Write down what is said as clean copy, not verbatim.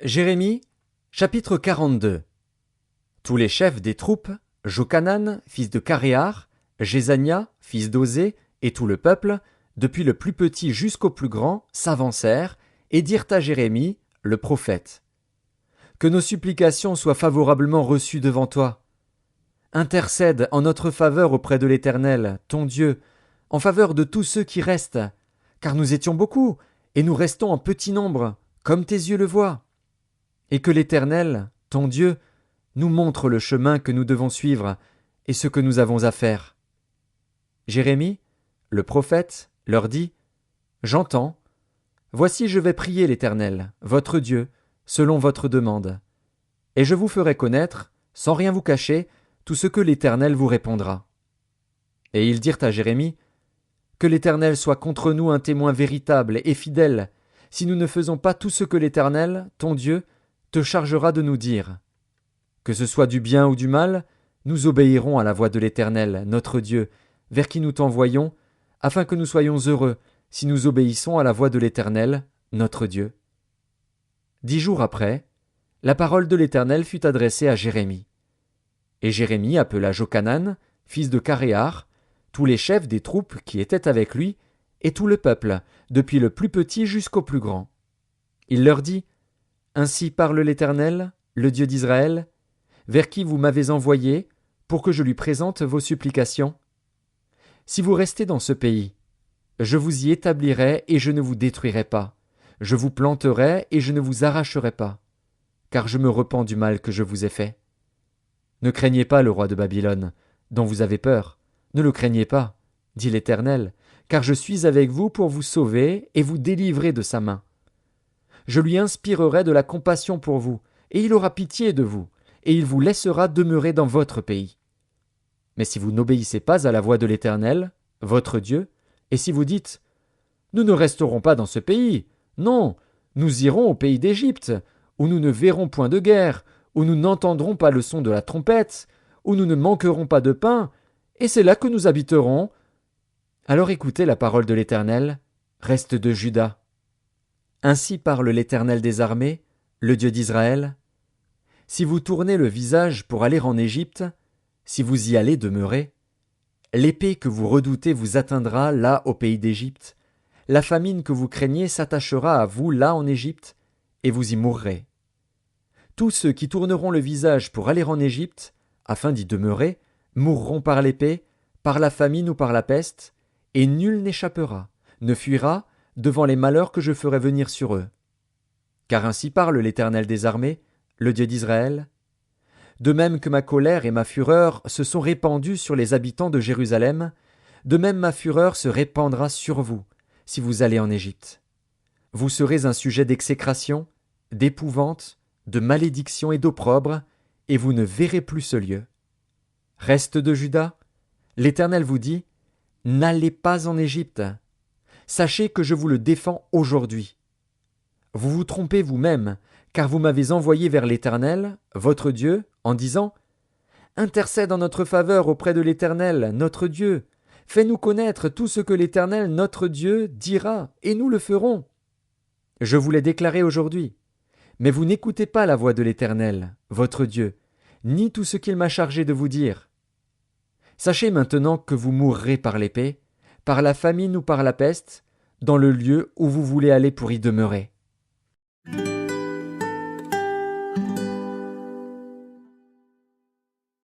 Jérémie, chapitre 42. Tous les chefs des troupes, Jochanan, fils de Caréar, Jézania, fils d'Osée, et tout le peuple, depuis le plus petit jusqu'au plus grand, s'avancèrent et dirent à Jérémie, le prophète: Que nos supplications soient favorablement reçues devant toi. Intercède en notre faveur auprès de l'Éternel, ton Dieu, en faveur de tous ceux qui restent, car nous étions beaucoup, et nous restons en petit nombre, comme tes yeux le voient. Et que l'Éternel, ton Dieu, nous montre le chemin que nous devons suivre et ce que nous avons à faire. Jérémie, le prophète, leur dit: J'entends. Voici, je vais prier l'Éternel, votre Dieu, selon votre demande. Et je vous ferai connaître, sans rien vous cacher, tout ce que l'Éternel vous répondra. Et ils dirent à Jérémie: Que l'Éternel soit contre nous un témoin véritable et fidèle, si nous ne faisons pas tout ce que l'Éternel, ton Dieu, te chargera de nous dire. Que ce soit du bien ou du mal, nous obéirons à la voix de l'Éternel, notre Dieu, vers qui nous t'envoyons, afin que nous soyons heureux, si nous obéissons à la voix de l'Éternel, notre Dieu. 10 jours après, la parole de l'Éternel fut adressée à Jérémie. Et Jérémie appela Jochanan, fils de Caréar, tous les chefs des troupes qui étaient avec lui, et tout le peuple, depuis le plus petit jusqu'au plus grand. Il leur dit: Ainsi parle l'Éternel, le Dieu d'Israël, vers qui vous m'avez envoyé, pour que je lui présente vos supplications. Si vous restez dans ce pays, je vous y établirai et je ne vous détruirai pas. Je vous planterai et je ne vous arracherai pas, car je me repens du mal que je vous ai fait. Ne craignez pas le roi de Babylone, dont vous avez peur. Ne le craignez pas, dit l'Éternel, car je suis avec vous pour vous sauver et vous délivrer de sa main. Je lui inspirerai de la compassion pour vous, et il aura pitié de vous, et il vous laissera demeurer dans votre pays. Mais si vous n'obéissez pas à la voix de l'Éternel, votre Dieu, et si vous dites: Nous ne resterons pas dans ce pays, non, nous irons au pays d'Égypte, où nous ne verrons point de guerre, où nous n'entendrons pas le son de la trompette, où nous ne manquerons pas de pain, et c'est là que nous habiterons. Alors écoutez la parole de l'Éternel, reste de Juda. Ainsi parle l'Éternel des armées, le Dieu d'Israël. Si vous tournez le visage pour aller en Égypte, si vous y allez demeurer, l'épée que vous redoutez vous atteindra là au pays d'Égypte, la famine que vous craignez s'attachera à vous là en Égypte, et vous y mourrez. Tous ceux qui tourneront le visage pour aller en Égypte, afin d'y demeurer, mourront par l'épée, par la famine ou par la peste, et nul n'échappera, ne fuira, devant les malheurs que je ferai venir sur eux. Car ainsi parle l'Éternel des armées, le Dieu d'Israël. De même que ma colère et ma fureur se sont répandues sur les habitants de Jérusalem, de même ma fureur se répandra sur vous, si vous allez en Égypte. Vous serez un sujet d'exécration, d'épouvante, de malédiction et d'opprobre, et vous ne verrez plus ce lieu. Reste de Juda, l'Éternel vous dit: N'allez pas en Égypte. Sachez que je vous le défends aujourd'hui. Vous vous trompez vous-même, car vous m'avez envoyé vers l'Éternel, votre Dieu, en disant: Intercède en notre faveur auprès de l'Éternel, notre Dieu. Fais-nous connaître tout ce que l'Éternel, notre Dieu, dira, et nous le ferons. Je vous l'ai déclaré aujourd'hui. Mais vous n'écoutez pas la voix de l'Éternel, votre Dieu, ni tout ce qu'il m'a chargé de vous dire. Sachez maintenant que vous mourrez par l'épée, par la famine ou par la peste, dans le lieu où vous voulez aller pour y demeurer.